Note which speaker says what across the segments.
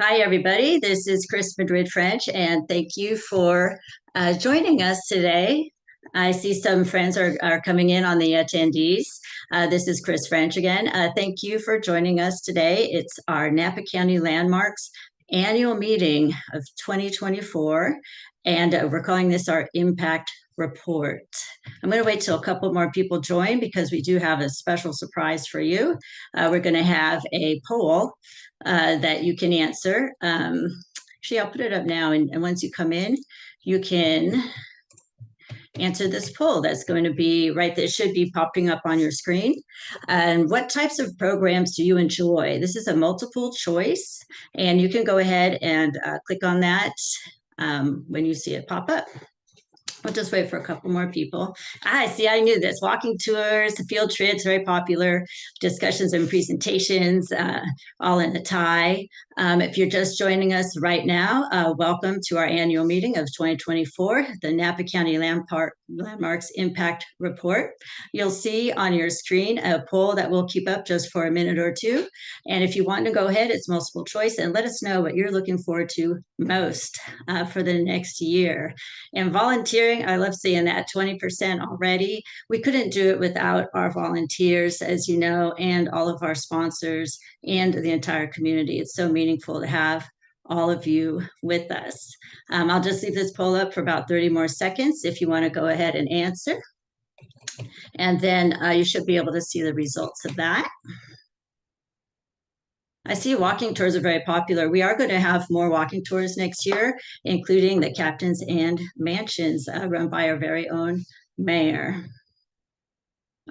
Speaker 1: Hi, everybody. This is Chris Madrid French, and thank you for joining us today. I see some friends are coming in on the attendees. This is Chris French again. Thank you for joining us today. It's our Napa County Landmarks annual meeting of 2024, and we're calling this our Impact Report. I'm going to wait till a couple more people join because we do have a special surprise for you. We're going to have a poll that you can answer. Actually, I'll put it up now, and once you come in, you can answer this poll that's going to be right there. It should be popping up on your screen. And what types of programs do you enjoy? This is a multiple choice, and you can go ahead and click on that when you see it pop up. We'll just wait for a couple more people. I see, I knew this. Walking tours, field trips, very popular. Discussions and presentations, all in a tie. If you're just joining us right now, welcome to our annual meeting of 2024, the Napa County Landmarks Impact Report. You'll see on your screen a poll that we'll keep up just for a minute or two. And if you want to go ahead, it's multiple choice, and let us know what you're looking forward to most for the next year. And volunteering, I love seeing that 20% already. We couldn't do it without our volunteers, as you know, and all of our sponsors and the entire community. It's so meaningful to have all of you with us. I'll just leave this poll up for about 30 more seconds if you want to go ahead and answer. And then you should be able to see the results of that. I see walking tours are very popular. We are going to have more walking tours next year, including the Captains and Mansions run by our very own mayor.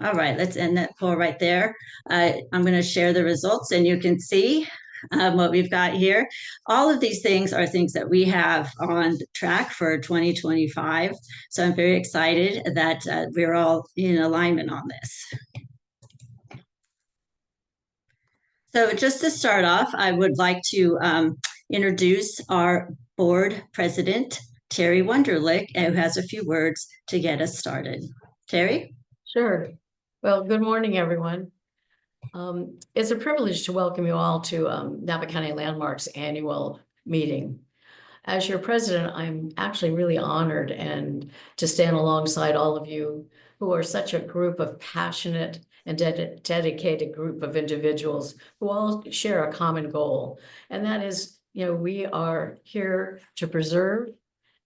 Speaker 1: All right, let's end that poll right there. I'm going to share the results, and you can see what we've got here. All of these things are things that we have on track for 2025. So I'm very excited that we're all in alignment on this. So just to start off, I would like to introduce our Board President, Terry Wunderlich, who has a few words to get us started. Terry?
Speaker 2: Sure. Well, good morning, everyone. It's a privilege to welcome you all to Napa County Landmarks annual meeting. As your president, I'm actually really honored and to stand alongside all of you who are such a group of passionate and dedicated group of individuals who all share a common goal. And that is, we are here to preserve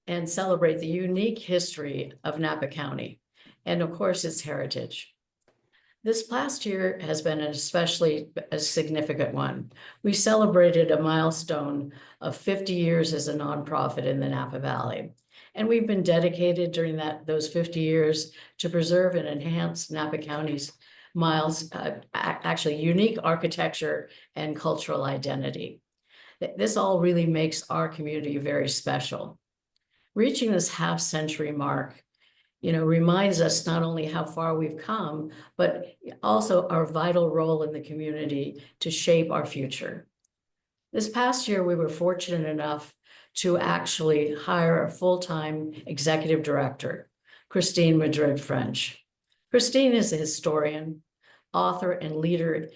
Speaker 2: and celebrate the unique history of Napa County and, of course, its heritage. This past year has been especially a significant one. We celebrated a milestone of 50 years as a nonprofit in the Napa Valley. And we've been dedicated during those 50 years to preserve and enhance Napa County's actually unique architecture and cultural identity. This all really makes our community very special. Reaching this half-century mark, reminds us not only how far we've come, but also our vital role in the community to shape our future. This past year, we were fortunate enough to actually hire a full-time executive director, Christine Madrid French. Christine is a historian, author, and leader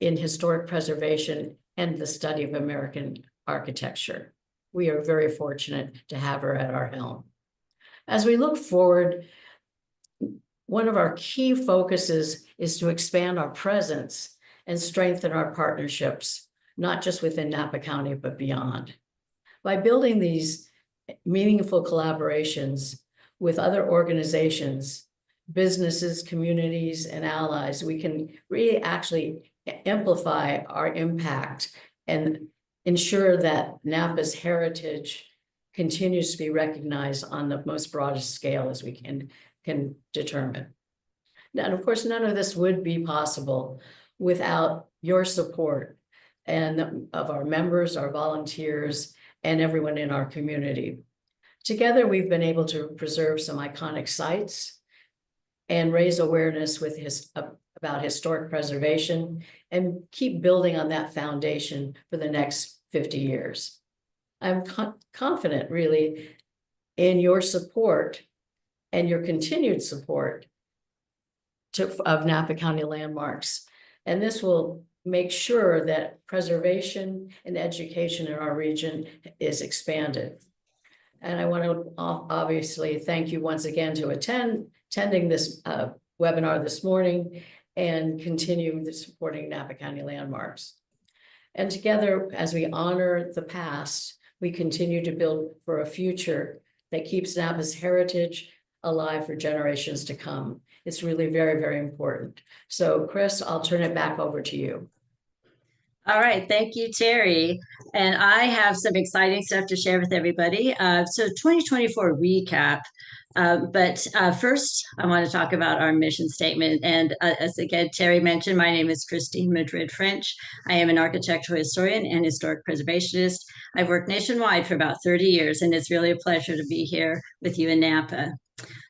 Speaker 2: in historic preservation and the study of American architecture. We are very fortunate to have her at our helm. As we look forward, one of our key focuses is to expand our presence and strengthen our partnerships, not just within Napa County, but beyond. By building these meaningful collaborations with other organizations, businesses, communities, and allies, we can really actually amplify our impact and ensure that Napa's heritage continues to be recognized on the most broadest scale as we can determine. And of course, none of this would be possible without your support and of our members, our volunteers, and everyone in our community. Together, we've been able to preserve some iconic sites and raise awareness about historic preservation and keep building on that foundation for the next 50 years. I'm confident, really, in your support and your continued support of Napa County Landmarks. And this will make sure that preservation and education in our region is expanded. And I want to obviously thank you once again to attending this webinar this morning and continue supporting Napa County Landmarks. And together, as we honor the past, we continue to build for a future that keeps Napa's heritage alive for generations to come. It's really very, very important. So Chris, I'll turn it back over to you.
Speaker 1: All right, thank you, Terry. And I have some exciting stuff to share with everybody. So 2024 recap. But first, I want to talk about our mission statement. And as again, Terry mentioned, my name is Christine Madrid French. I am an architectural historian and historic preservationist. I've worked nationwide for about 30 years, and it's really a pleasure to be here with you in Napa.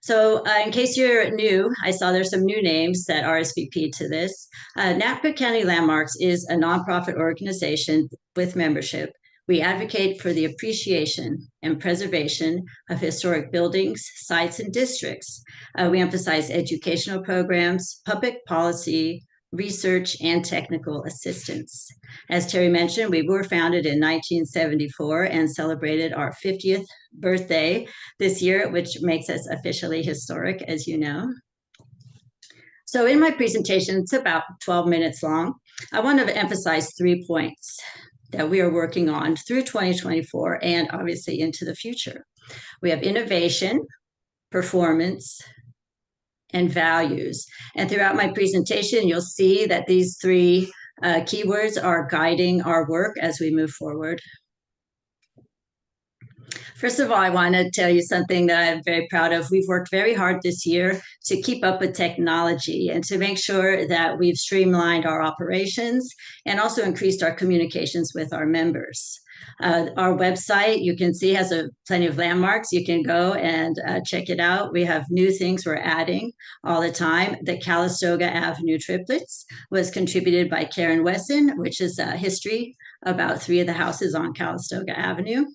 Speaker 1: So in case you're new, I saw there's some new names that RSVP to this. Napa County Landmarks is a nonprofit organization with membership. We advocate for the appreciation and preservation of historic buildings, sites, and districts. We emphasize educational programs, public policy, research, and technical assistance. As Terry mentioned, we were founded in 1974 and celebrated our 50th birthday this year, which makes us officially historic, as you know. So in my presentation, it's about 12 minutes long. I want to emphasize 3 points that we are working on through 2024 and obviously into the future. We have innovation, performance, and values. And throughout my presentation, you'll see that these 3 keywords are guiding our work as we move forward. First of all, I want to tell you something that I'm very proud of. We've worked very hard this year to keep up with technology and to make sure that we've streamlined our operations and also increased our communications with our members. Our website, you can see, has plenty of landmarks. You can go and check it out. We have new things we're adding all the time. The Calistoga Avenue triplets was contributed by Karen Wesson, which is a history about 3 of the houses on Calistoga Avenue.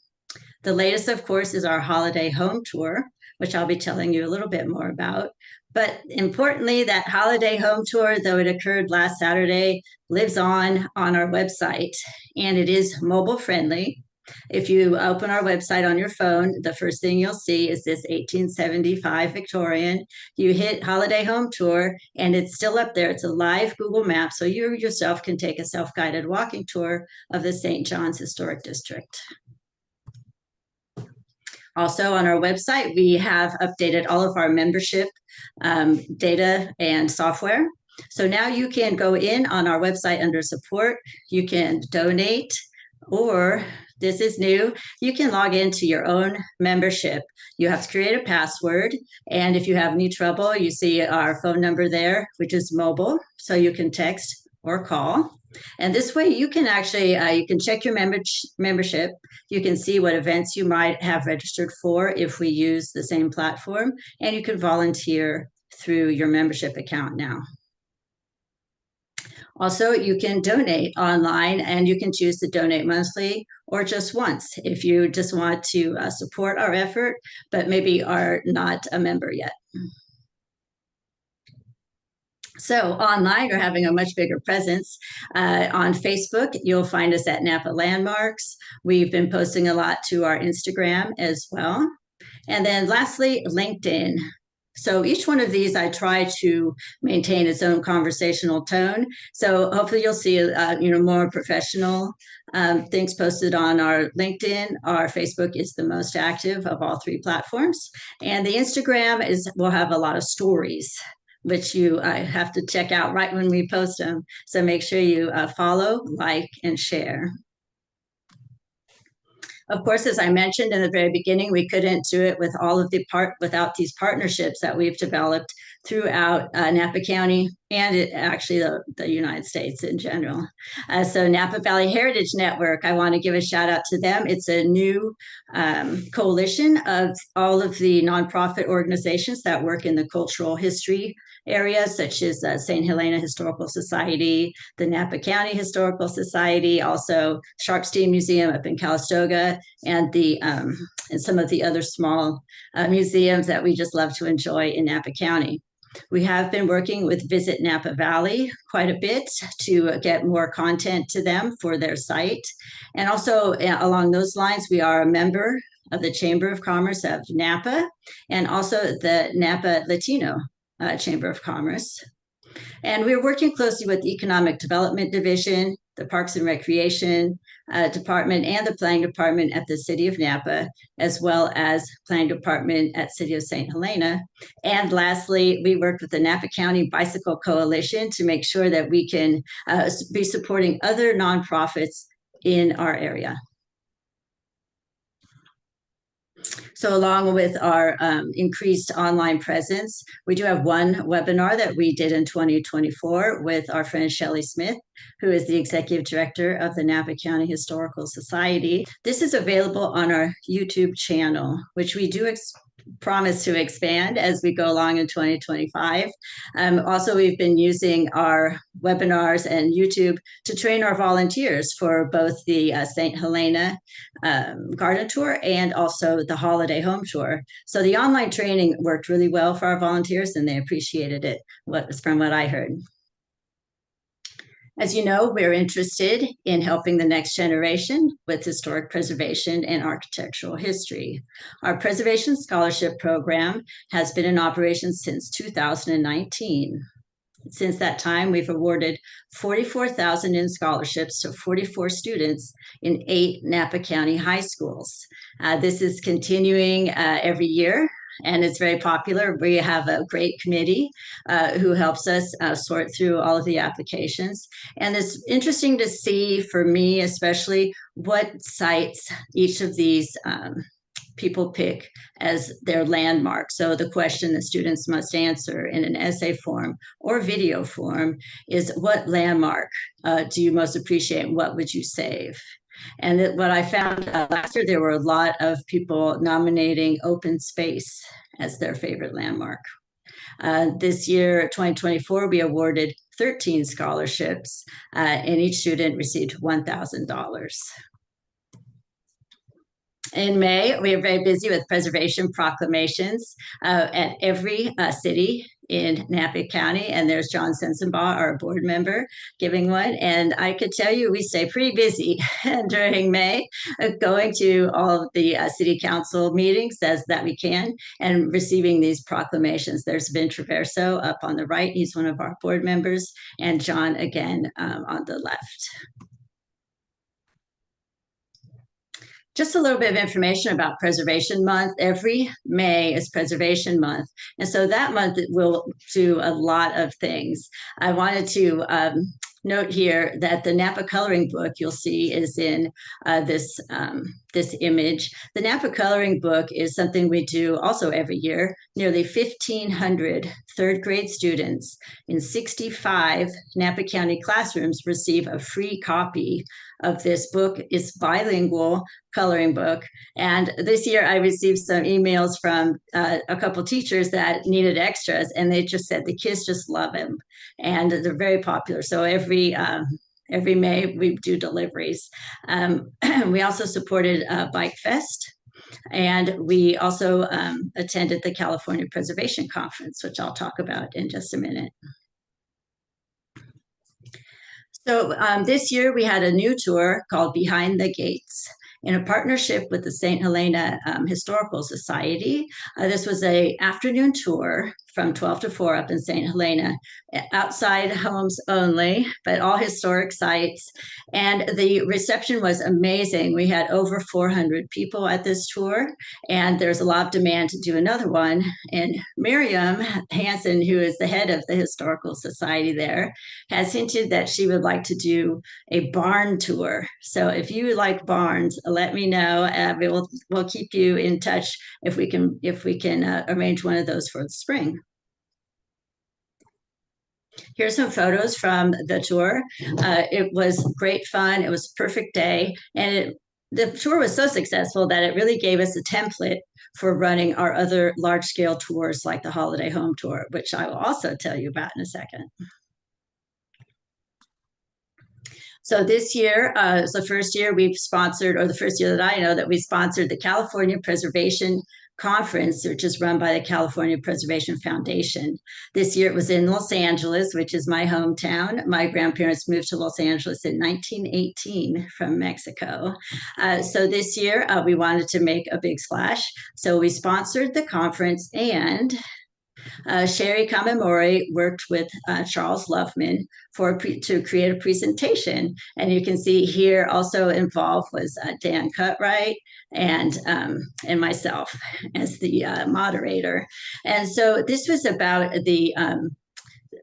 Speaker 1: The latest, of course, is our holiday home tour, which I'll be telling you a little bit more about. But importantly, that holiday home tour, though it occurred last Saturday, lives on our website, and it is mobile friendly. If you open our website on your phone, the first thing you'll see is this 1875 Victorian. You hit holiday home tour, and it's still up there. It's a live Google map, so you yourself can take a self-guided walking tour of the St. John's Historic District. Also on our website, we have updated all of our membership data and software. So now you can go in on our website under support, you can donate, or this is new, you can log into your own membership. You have to create a password, and if you have any trouble, you see our phone number there, which is mobile, so you can text or call. And this way you can actually, you can check your membership. You can see what events you might have registered for if we use the same platform, and you can volunteer through your membership account now. Also, you can donate online, and you can choose to donate monthly or just once if you just want to support our effort, but maybe are not a member yet. So online, we're having a much bigger presence. On Facebook, you'll find us at Napa Landmarks. We've been posting a lot to our Instagram as well. And then lastly, LinkedIn. So each one of these, I try to maintain its own conversational tone. So hopefully you'll see, more professional things posted on our LinkedIn. Our Facebook is the most active of all 3 platforms. And the Instagram will have a lot of stories, which you have to check out right when we post them. So make sure you follow, like, and share. Of course, as I mentioned in the very beginning, we couldn't do it with without these partnerships that we've developed throughout Napa County and actually the United States in general. So Napa Valley Heritage Network, I want to give a shout out to them. It's a new coalition of all of the nonprofit organizations that work in the cultural history areas, such as St. Helena Historical Society, the Napa County Historical Society, also Sharpstein Museum up in Calistoga, and some of the other small museums that we just love to enjoy in Napa County. We have been working with Visit Napa Valley quite a bit to get more content to them for their site. And also along those lines, we are a member of the Chamber of Commerce of Napa and also the Napa Latino Chamber of Commerce. And we're working closely with the Economic Development Division, the Parks and Recreation Department, and the Planning Department at the City of Napa, as well as Planning Department at City of St. Helena. And lastly, we worked with the Napa County Bicycle Coalition to make sure that we can be supporting other nonprofits in our area. So along with our increased online presence, we do have one webinar that we did in 2024 with our friend Shelley Smith, who is the Executive Director of the Napa County Historical Society. This is available on our YouTube channel, which we do promise to expand as we go along in 2025. Also, we've been using our webinars and YouTube to train our volunteers for both the St. Helena garden tour and also the holiday home tour. So the online training worked really well for our volunteers and they appreciated it, from what I heard. As you know, we're interested in helping the next generation with historic preservation and architectural history. Our Preservation Scholarship Program has been in operation since 2019. Since that time, we've awarded $44,000 in scholarships to 44 students in 8 Napa County high schools. This is continuing every year, and it's very popular. We have a great committee who helps us sort through all of the applications. And it's interesting to see, for me especially, what sites each of these people pick as their landmark. So the question that students must answer in an essay form or video form is, what landmark do you most appreciate and what would you save? And what I found last year, there were a lot of people nominating open space as their favorite landmark. This year, 2024, we awarded 13 scholarships and each student received $1,000. In May, we are very busy with preservation proclamations at every city in Napa County, and there's John Sensenbaugh, our board member, giving one. And I could tell you we stay pretty busy during May, going to all of the city council meetings as that we can and receiving these proclamations. There's Vin Traverso up on the right. He's one of our board members, and John again on the left. Just a little bit of information about Preservation Month. Every May is Preservation Month. And so that month we'll do a lot of things. I wanted to note here that the Napa coloring book you'll see is in this image. The Napa coloring book is something we do also every year. Nearly 1,500 third grade students in 65 Napa County classrooms receive a free copy of this book. It's bilingual coloring book. And this year I received some emails from a couple teachers that needed extras, and they just said the kids just love them and they're very popular. So every May we do deliveries. We also supported Bike Fest, and we also attended the California Preservation Conference, which I'll talk about in just a minute. So this year we had a new tour called Behind the Gates in a partnership with the St. Helena Historical Society. This was an afternoon tour from 12 to 4 up in St. Helena, outside homes only, but all historic sites. And the reception was amazing. We had over 400 people at this tour, and there's a lot of demand to do another one. And Miriam Hansen, who is the head of the Historical Society there, has hinted that she would like to do a barn tour. So if you like barns, let me know. We'll keep you in touch if we can arrange one of those for the spring. Here's some photos from the tour. It was great fun. It was a perfect day. And the tour was so successful that it really gave us a template for running our other large-scale tours like the Holiday Home Tour, which I will also tell you about in a second. So this year is the first year we've sponsored, or the first year that I know that we sponsored the California Preservation conference, which is run by the California Preservation Foundation. This year it was in Los Angeles, which is my hometown. My grandparents moved to Los Angeles in 1918 from Mexico. So this year we wanted to make a big splash. So we sponsored the conference, and Sherry Kamimori worked with Charles Loveman to create a presentation. And you can see here also involved was Dan Cutright and myself as the moderator. And so this was about the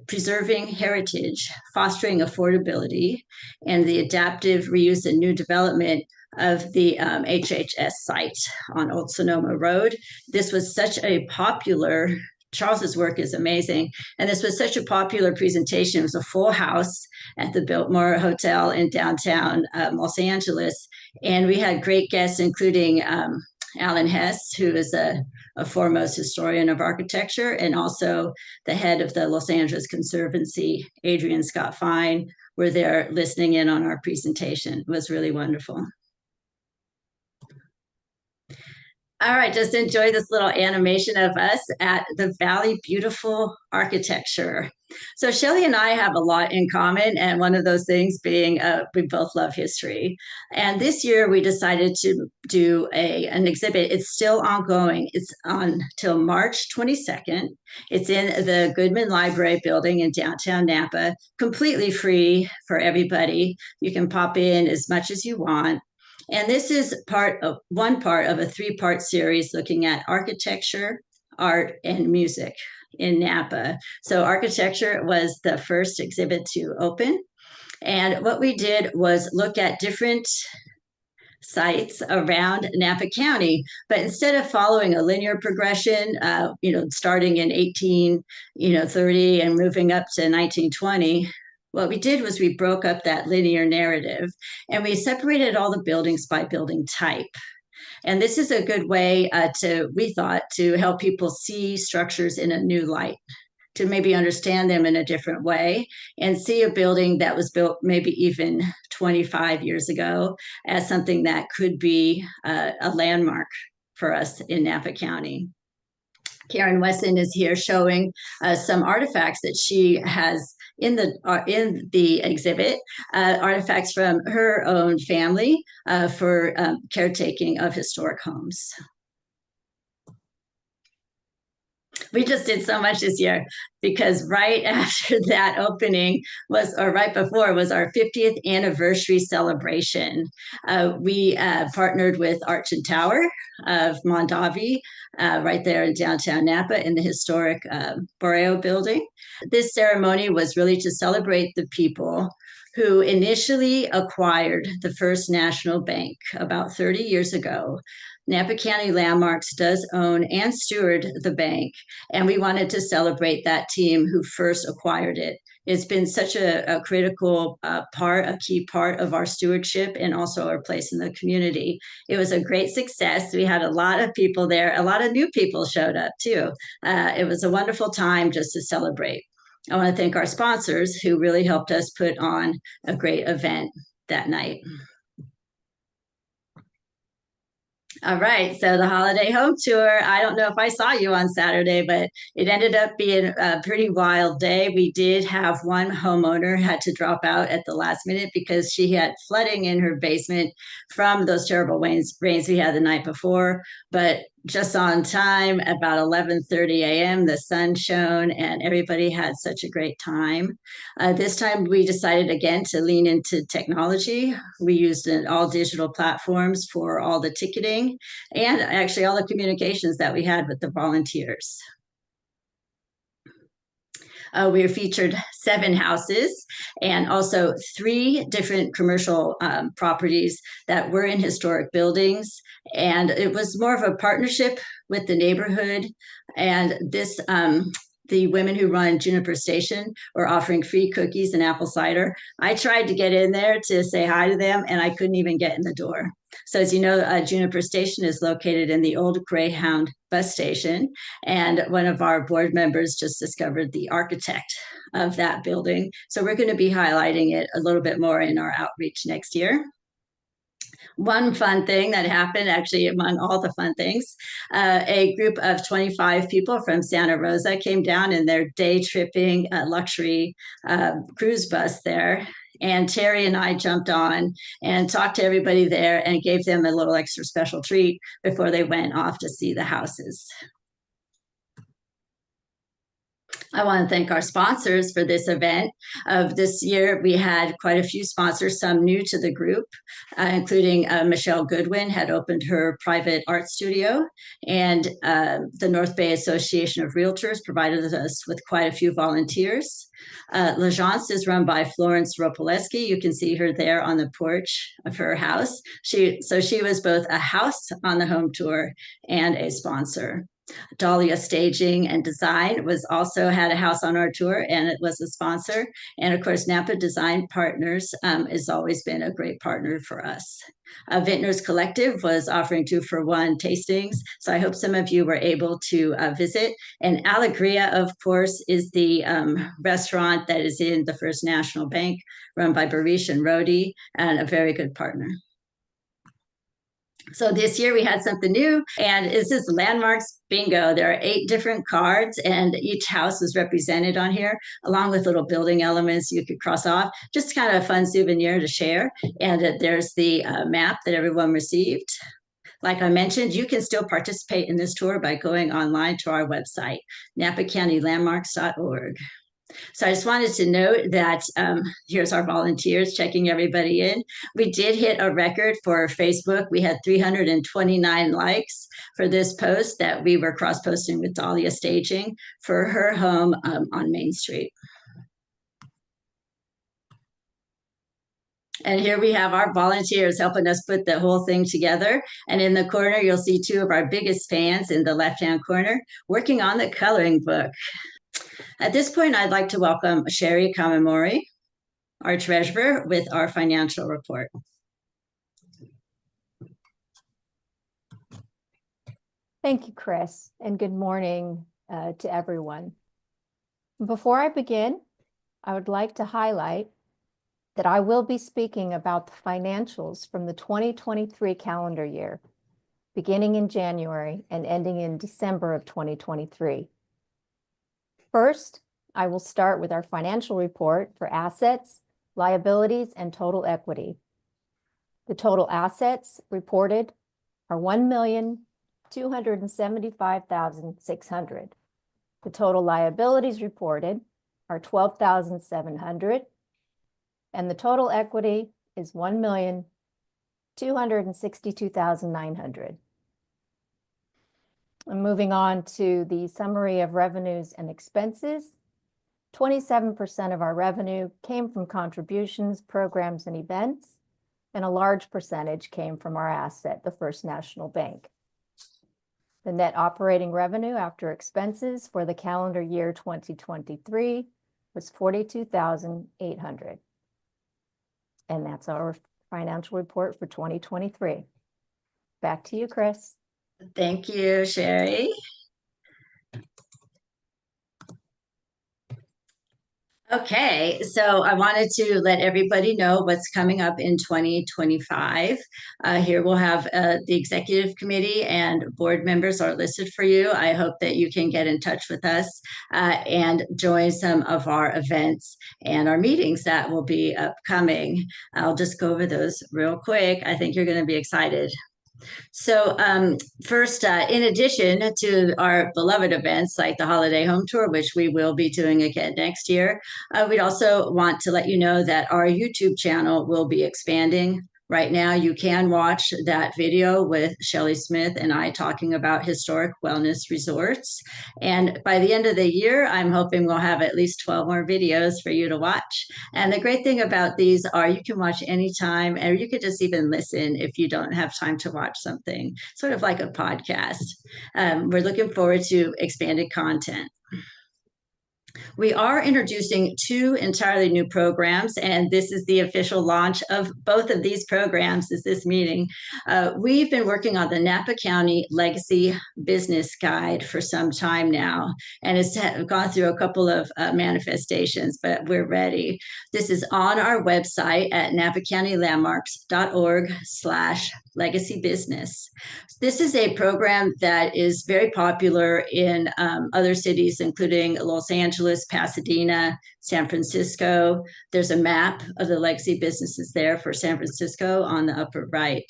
Speaker 1: preserving heritage, fostering affordability, and the adaptive reuse and new development of the HHS site on Old Sonoma Road. This was such a popular, Charles's work is amazing, and this was such a popular presentation. It was a full house at the Biltmore Hotel in downtown Los Angeles, and we had great guests, including Alan Hess, who is a foremost historian of architecture, and also the head of the Los Angeles Conservancy, Adrian Scott Fine, were there listening in on our presentation. It was really wonderful. All right, just enjoy this little animation of us at the Valley Beautiful Architecture. So Shelley and I have a lot in common, and one of those things being we both love history. And this year we decided to do an exhibit. It's still ongoing. It's on till March 22nd. It's in the Goodman Library building in downtown Napa, completely free for everybody. You can pop in as much as you want. And this is one part of a three-part series looking at architecture, art, and music in Napa. So architecture was the first exhibit to open. And what we did was look at different sites around Napa County, but instead of following a linear progression, starting in 1830 and moving up to 1920, what we did was we broke up that linear narrative, and we separated all the buildings by building type. And this is a good way we thought, to help people see structures in a new light, to maybe understand them in a different way, and see a building that was built maybe even 25 years ago as something that could be a landmark for us in Napa County. Karen Wesson is here showing some artifacts that she has in the exhibit, artifacts from her own family for caretaking of historic homes. We just did so much this year, because right after that opening right before was our 50th anniversary celebration. We partnered with Arch and Tower of Mondavi, right there in downtown Napa in the historic Borrego building. This ceremony was really to celebrate the people who initially acquired the First National Bank about 30 years ago. Napa County Landmarks does own and steward the bank, and we wanted to celebrate that team who first acquired it. It's been such a critical a key part of our stewardship, and also our place in the community. It was a great success. We had a lot of people there. A lot of new people showed up too. It was a wonderful time just to celebrate. I want to thank our sponsors who really helped us put on a great event that night. All right, so the holiday home tour. I don't know if I saw you on Saturday, but it ended up being a pretty wild day. We did have one homeowner had to drop out at the last minute because she had flooding in her basement from those terrible rains we had the night before. But just on time, about 11:30 a.m., the sun shone and everybody had such a great time. This time we decided again to lean into technology. We used all digital platforms for all the ticketing and actually all the communications that we had with the volunteers. We were featured 7 houses and also 3 different commercial properties that were in historic buildings. And it was more of a partnership with the neighborhood. And this, the women who run Juniper Station were offering free cookies and apple cider. I tried to get in there to say hi to them, and I couldn't even get in the door. So as you know, Juniper Station is located in the old Greyhound bus station. And one of our board members just discovered the architect of that building. So we're going to be highlighting it a little bit more in our outreach next year. One fun thing that happened, actually, among all the fun things, a group of 25 people from Santa Rosa came down in their day tripping luxury cruise bus there. And Terry and I jumped on and talked to everybody there and gave them a little extra special treat before they went off to see the houses. I want to thank our sponsors for this event. Of this year, we had quite a few sponsors, some new to the group, including Michelle Goodwin had opened her private art studio, and the North Bay Association of Realtors provided us with quite a few volunteers. L'Agence is run by Florence Ropoleski. You can see her there on the porch of her house. She was both a house on the home tour and a sponsor. Dahlia Staging and Design was also had a house on our tour, and it was a sponsor. And of course, Napa Design Partners has always been a great partner for us. Vintners Collective was offering 2-for-1 tastings, so I hope some of you were able to visit. And Alegria, of course, is the restaurant that is in the First National Bank, run by Barish and Rodi, and a very good partner. So this year we had something new, and this is Landmarks Bingo. There are 8 different cards, and each house was represented on here, along with little building elements you could cross off. Just kind of a fun souvenir to share. And there's the map that everyone received. Like I mentioned, you can still participate in this tour by going online to our website, napacountylandmarks.org. So I just wanted to note that here's our volunteers checking everybody in. We did hit a record for Facebook. We had 329 likes for this post that we were cross-posting with Dahlia Staging for her home on Main Street. And here we have our volunteers helping us put the whole thing together. And in the corner, you'll see 2 of our biggest fans in the left-hand corner working on the coloring book. At this point, I'd like to welcome Sherry Kamamori, our treasurer, with our financial report.
Speaker 3: Thank you, Chris, and good morning to everyone. Before I begin, I would like to highlight that I will be speaking about the financials from the 2023 calendar year, beginning in January and ending in December of 2023. First, I will start with our financial report for assets, liabilities, and total equity. The total assets reported are $1,275,600. The total liabilities reported are $12,700, and the total equity is $1,262,900. Moving on to the summary of revenues and expenses, 27% of our revenue came from contributions, programs, and events, and a large percentage came from our asset, the First National Bank. The net operating revenue after expenses for the calendar year 2023 was $42,800. And that's our financial report for 2023. Back to you, Chris.
Speaker 1: Thank you, Sherry. Okay, so I wanted to let everybody know what's coming up in 2025. Here we'll have the executive committee and board members are listed for you. I hope that you can get in touch with us and join some of our events and our meetings that will be upcoming. I'll just go over those real quick. I think you're going to be excited. So first, in addition to our beloved events like the Holiday Home Tour, which we will be doing again next year, we'd also want to let you know that our YouTube channel will be expanding. Right now, you can watch that video with Shelley Smith and I talking about historic wellness resorts. And by the end of the year, I'm hoping we'll have at least 12 more videos for you to watch. And the great thing about these are you can watch anytime, or you could just even listen if you don't have time to watch something, sort of like a podcast. We're looking forward to expanded content. We are introducing 2 entirely new programs, and this is the official launch of both of these programs is this meeting. We've been working on the Napa County Legacy Business Guide for some time now, and it's gone through a couple of manifestations, but we're ready. This is on our website at napacountylandmarks.org/legacy business. This is a program that is very popular in other cities, including Los Angeles, Pasadena, San Francisco. There's a map of the legacy businesses there for San Francisco on the upper right.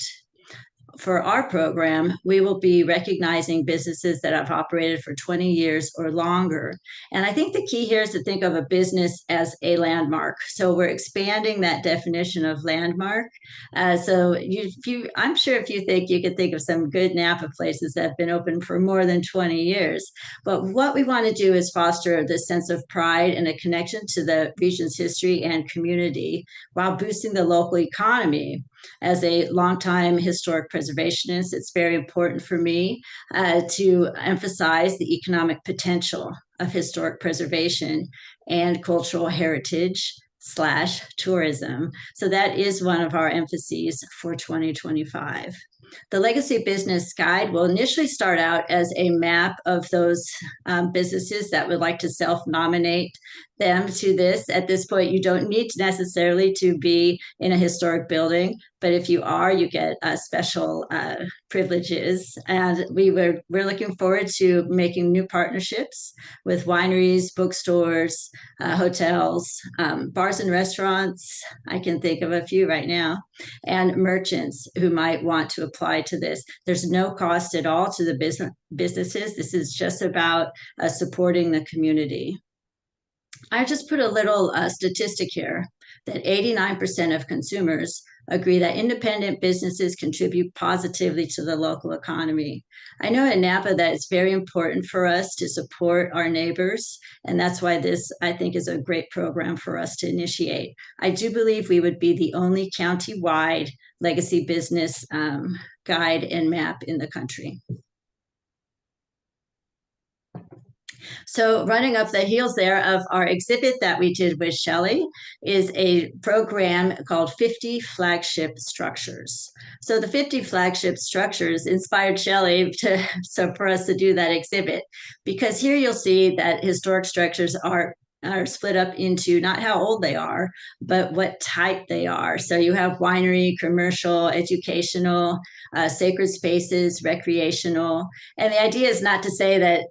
Speaker 1: For our program, we will be recognizing businesses that have operated for 20 years or longer. And I think the key here is to think of a business as a landmark. So we're expanding that definition of landmark. So I'm sure if you think, you could think of some good Napa places that have been open for more than 20 years. But what we want to do is foster this sense of pride and a connection to the region's history and community while boosting the local economy. As a longtime historic preservationist, it's very important for me to emphasize the economic potential of historic preservation and cultural heritage/tourism. So that is one of our emphases for 2025. The Legacy Business Guide will initially start out as a map of those businesses that would like to self-nominate them to this. At this point, you don't need necessarily to be in a historic building, but if you are, you get special privileges. And we're looking forward to making new partnerships with wineries, bookstores, hotels, bars and restaurants. I can think of a few right now, and merchants who might want to apply to this. There's no cost at all to the businesses. This is just about supporting the community. I just put a little statistic here that 89% of consumers agree that independent businesses contribute positively to the local economy. I know in Napa that it's very important for us to support our neighbors, and that's why this, I think, is a great program for us to initiate. I do believe we would be the only county-wide legacy business guide and map in the country. So running up the heels there of our exhibit that we did with Shelley is a program called 50 Flagship Structures. So the 50 Flagship Structures inspired Shelley for us to do that exhibit, because here you'll see that historic structures are split up into not how old they are, but what type they are. So you have winery, commercial, educational, sacred spaces, recreational. And the idea is not to say that,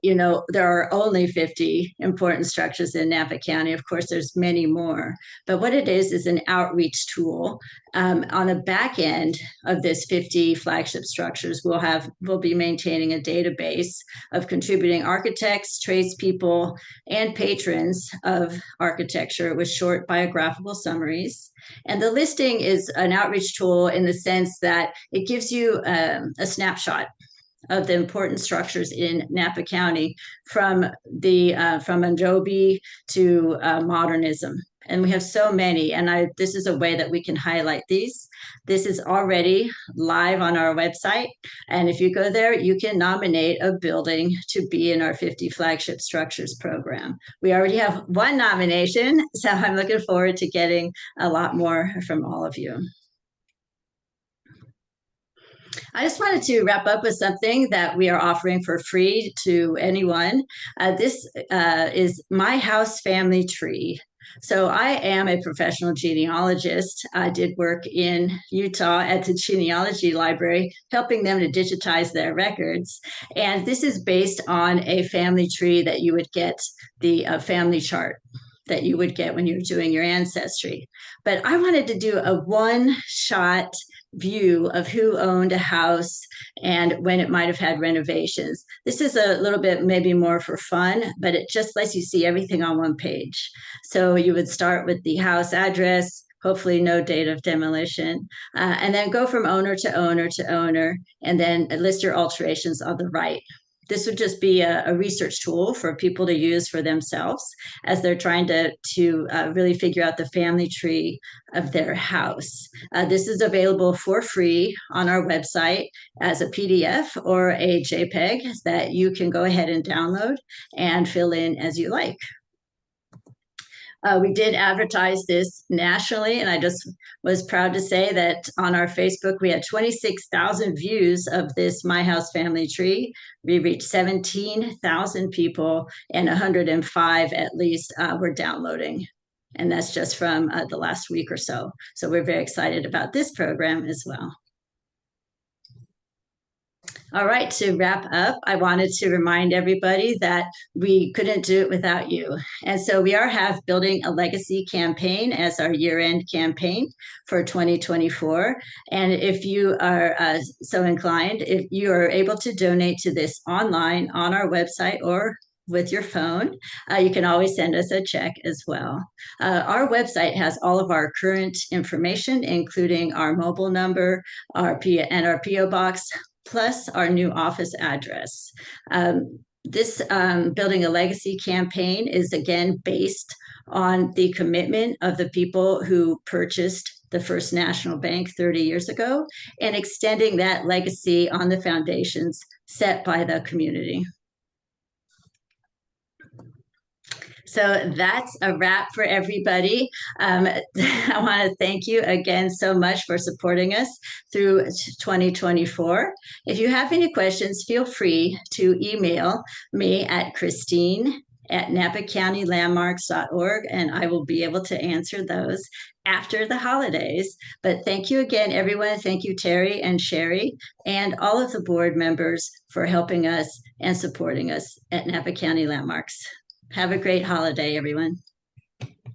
Speaker 1: there are only 50 important structures in Napa County. Of course, there's many more. But what it is an outreach tool. On the back end of this 50 flagship structures, we'll be maintaining a database of contributing architects, tradespeople, and patrons of architecture with short biographical summaries. And the listing is an outreach tool in the sense that it gives you a snapshot of the important structures in Napa County from Adobe to modernism. And we have so many, and this is a way that we can highlight these. This is already live on our website, and if you go there, you can nominate a building to be in our 50 Flagship Structures program. We already have one nomination, so I'm looking forward to getting a lot more from all of you. I just wanted to wrap up with something that we are offering for free to anyone. This is My House Family Tree. So I am a professional genealogist. I did work in Utah at the genealogy library, helping them to digitize their records. And this is based on a family tree that you would get, the family chart that you would get when you're doing your ancestry. But I wanted to do a one-shot view of who owned a house and when it might have had renovations. This is a little bit maybe more for fun, but it just lets you see everything on one page. So you would start with the house address, hopefully no date of demolition, and then go from owner to owner to owner, and then list your alterations on the right. This would just be a research tool for people to use for themselves as they're trying to really figure out the family tree of their house. This is available for free on our website as a PDF or a JPEG that you can go ahead and download and fill in as you like. We did advertise this nationally, and I just was proud to say that on our Facebook, we had 26,000 views of this My House Family Tree. We reached 17,000 people, and 105 at least were downloading. And that's just from the last week or so. So we're very excited about this program as well. All right, to wrap up, I wanted to remind everybody that we couldn't do it without you. And so we have Building a Legacy campaign as our year-end campaign for 2024. And if you are so inclined, if you are able to donate to this online on our website or with your phone, you can always send us a check as well. Our website has all of our current information, including our mobile number, our PO box, plus our new office address. This Building a Legacy campaign is again based on the commitment of the people who purchased the First National Bank 30 years ago and extending that legacy on the foundations set by the community. So that's a wrap for everybody. I want to thank you again so much for supporting us through 2024. If you have any questions, feel free to email me at Christine@NapaCountyLandmarks.org, and I will be able to answer those after the holidays. But thank you again, everyone. Thank you, Terry and Sherry, and all of the board members for helping us and supporting us at Napa County Landmarks. Have a great holiday, everyone.